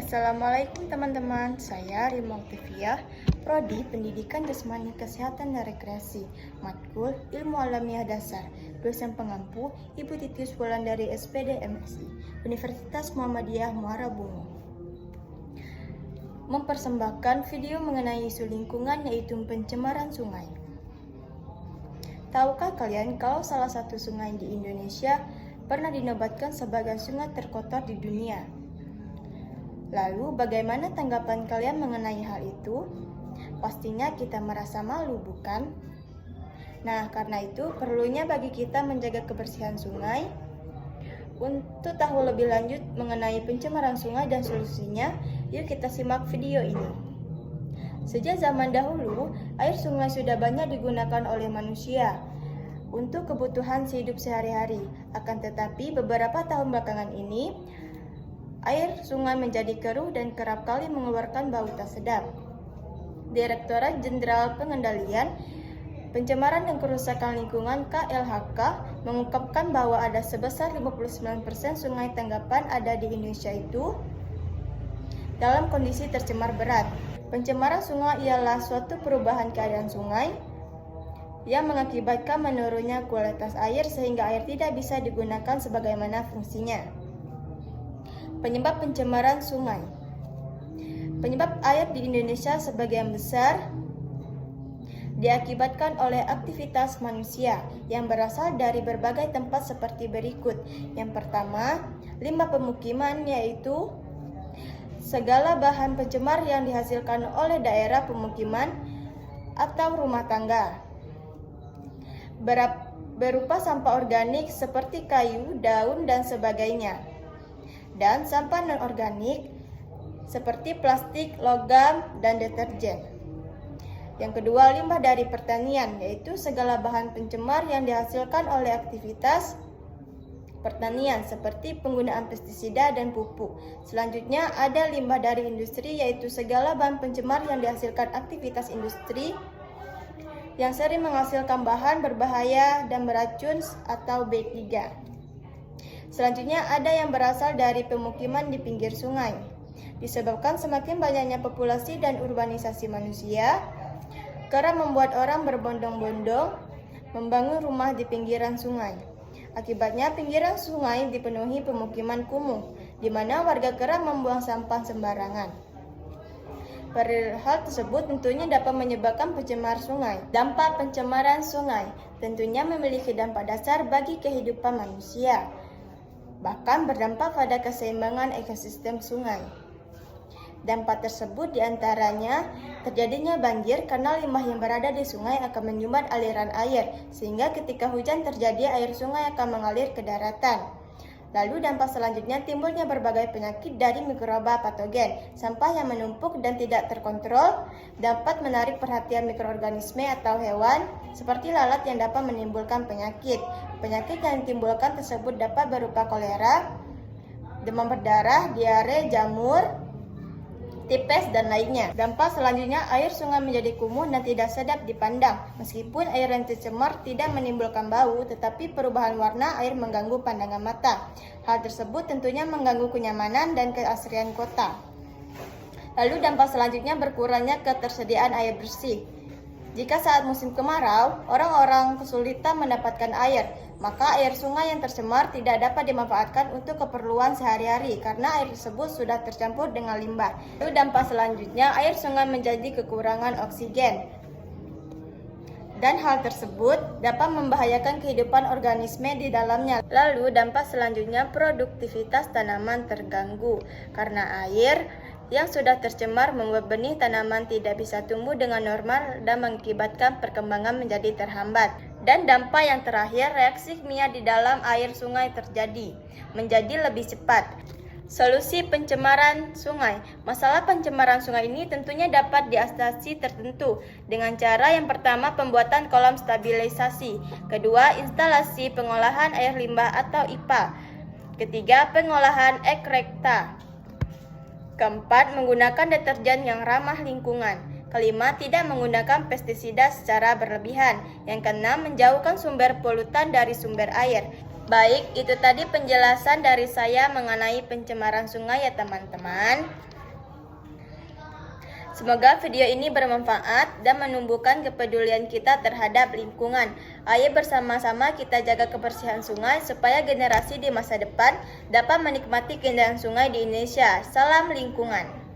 Assalamualaikum teman-teman, saya Rima Oktaviah, Prodi Pendidikan Jasmani Kesehatan dan Rekreasi, Matkul Ilmu Alamiah Dasar, dosen pengampu Ibu Titis Wulandari SPD MSI, Universitas Muhammadiyah Muara Bungo. Mempersembahkan video mengenai isu lingkungan yaitu pencemaran sungai. Tahukah kalian kalau salah satu sungai di Indonesia pernah dinobatkan sebagai sungai terkotor di dunia? Lalu, bagaimana tanggapan kalian mengenai hal itu? Pastinya kita merasa malu, bukan? Nah, karena itu perlunya bagi kita menjaga kebersihan sungai. Untuk tahu lebih lanjut mengenai pencemaran sungai dan solusinya, yuk kita simak video ini. Sejak zaman dahulu, air sungai sudah banyak digunakan oleh manusia untuk kebutuhan hidup sehari-hari. Akan tetapi, beberapa tahun belakangan ini, air sungai menjadi keruh dan kerap kali mengeluarkan bau tak sedap. Direktorat Jenderal Pengendalian Pencemaran dan Kerusakan Lingkungan KLHK mengungkapkan bahwa ada sebesar 59% sungai tanggapan ada di Indonesia itu dalam kondisi tercemar berat. Pencemaran sungai ialah suatu perubahan keadaan sungai yang mengakibatkan menurunnya kualitas air sehingga air tidak bisa digunakan sebagaimana fungsinya. Penyebab pencemaran sungai. Penyebab air di Indonesia sebagian besar diakibatkan oleh aktivitas manusia yang berasal dari berbagai tempat seperti berikut. Yang pertama, limbah pemukiman, yaitu segala bahan pencemar yang dihasilkan oleh daerah pemukiman atau rumah tangga. Berupa sampah organik seperti kayu, daun, dan sebagainya. Dan sampah non-organik seperti plastik, logam, dan deterjen. Yang kedua, limbah dari pertanian, yaitu segala bahan pencemar yang dihasilkan oleh aktivitas pertanian seperti penggunaan pestisida dan pupuk. Selanjutnya ada limbah dari industri, yaitu segala bahan pencemar yang dihasilkan aktivitas industri yang sering menghasilkan bahan berbahaya dan beracun atau B3. Selanjutnya ada yang berasal dari pemukiman di pinggir sungai. Disebabkan semakin banyaknya populasi dan urbanisasi manusia, kerap membuat orang berbondong-bondong membangun rumah di pinggiran sungai. Akibatnya pinggiran sungai dipenuhi pemukiman kumuh, di mana warga kerap membuang sampah sembarangan. Hal tersebut tentunya dapat menyebabkan pencemar sungai. Dampak pencemaran sungai tentunya memiliki dampak dasar bagi kehidupan manusia, bahkan berdampak pada keseimbangan ekosistem sungai. Dampak tersebut diantaranya terjadinya banjir karena limbah yang berada di sungai akan menyumbat aliran air, sehingga ketika hujan terjadi air sungai akan mengalir ke daratan. Lalu dampak selanjutnya timbulnya berbagai penyakit dari mikroba patogen. Sampah yang menumpuk dan tidak terkontrol dapat menarik perhatian mikroorganisme atau hewan seperti lalat yang dapat menimbulkan penyakit. Penyakit yang ditimbulkan tersebut dapat berupa kolera, demam berdarah, diare, jamur, tipes, dan lainnya. Dampak selanjutnya, air sungai menjadi kumuh dan tidak sedap dipandang. Meskipun air yang tercemar tidak menimbulkan bau, tetapi perubahan warna air mengganggu pandangan mata. Hal tersebut tentunya mengganggu kenyamanan dan keasrian kota. Lalu dampak selanjutnya berkurangnya ketersediaan air bersih. Jika saat musim kemarau, orang-orang kesulitan mendapatkan air, maka air sungai yang tercemar tidak dapat dimanfaatkan untuk keperluan sehari-hari karena air tersebut sudah tercampur dengan limbah. Lalu dampak selanjutnya, air sungai menjadi kekurangan oksigen. Dan hal tersebut dapat membahayakan kehidupan organisme di dalamnya. Lalu dampak selanjutnya, produktivitas tanaman terganggu karena air yang sudah tercemar membuat benih tanaman tidak bisa tumbuh dengan normal dan mengakibatkan perkembangan menjadi terhambat. Dan dampak yang terakhir, reaksi kimia di dalam air sungai terjadi menjadi lebih cepat. Solusi pencemaran sungai. Masalah pencemaran sungai ini tentunya dapat diatasi tertentu dengan cara yang pertama, pembuatan kolam stabilisasi. Kedua, instalasi pengolahan air limbah atau IPA. Ketiga, pengolahan ekrekta. Keempat, menggunakan deterjen yang ramah lingkungan. Kelima, tidak menggunakan pestisida secara berlebihan. Yang keenam, menjauhkan sumber polutan dari sumber air. Baik, itu tadi penjelasan dari saya mengenai pencemaran sungai ya teman-teman. Semoga video ini bermanfaat dan menumbuhkan kepedulian kita terhadap lingkungan. Ayo bersama-sama kita jaga kebersihan sungai supaya generasi di masa depan dapat menikmati keindahan sungai di Indonesia. Salam lingkungan.